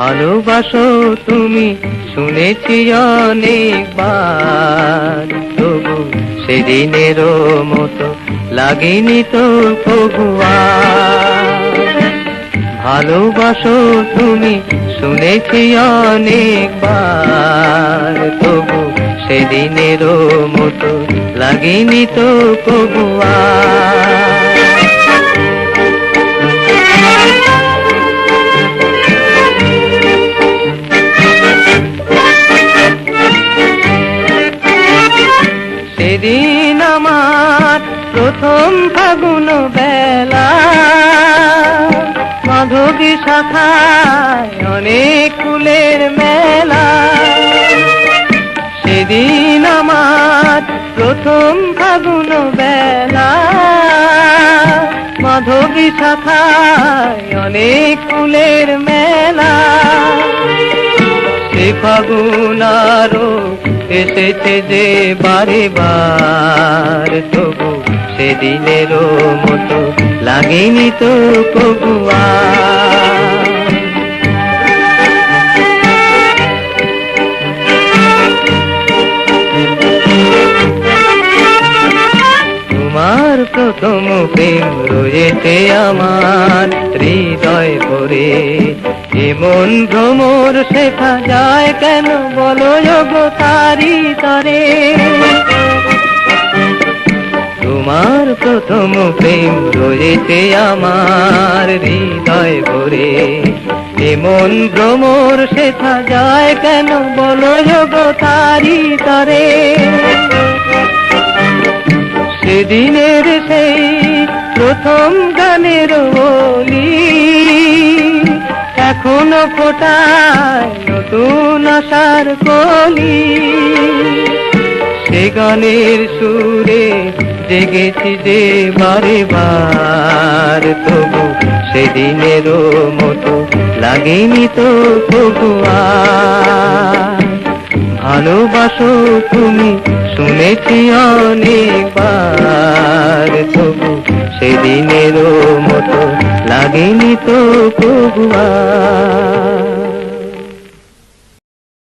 ভালোবাসো তুমি শুনেছি অনেকবার, তবু সেদিনেরও মতো লাগেনি তো কবুয়া। ভালোবাসো তুমি শুনেছি অনেকবার, তবু সেদিনেরও মতো লাগেনি তো কবুয়া। সেদিন আমার প্রথম ফাগুন বেলা, মাধবী শাখায় অনেক ফুলের মেলা। সেদিন আমার প্রথম ফাগুন বেলা, মাধবী শাখায় অনেক ফুলের মেলা। সে ফাগুন আরো এসেছে যে বারে বার, তবু সেদিনেরও মতো লাগেনি তো কবুয়া। তোমার প্রথম প্রেম রয়েছে আমার হৃদয় ভরে, এমন ভ্রমর শেখা যায় কেন বলো গো তারি তরে। তোমার প্রথম প্রেম রয়েছে আমার হৃদয় ভরে, এমন ভ্রমর শেখা যায় কেন বলো গো তারি তরে। সেদিনের সেই প্রথম গানের বলি এখনো ফোটায় নতুন আশার কলি। সে গানের সুরে জেগেছি যে বারে বার, তবু সেদিনেরও মতো লাগেনি তো কবুয়া। ভালোবাসো তুমি শুনেছি অনেকবার, তবু সেদিনেরও মতো লাগেনি তো কবুয়া।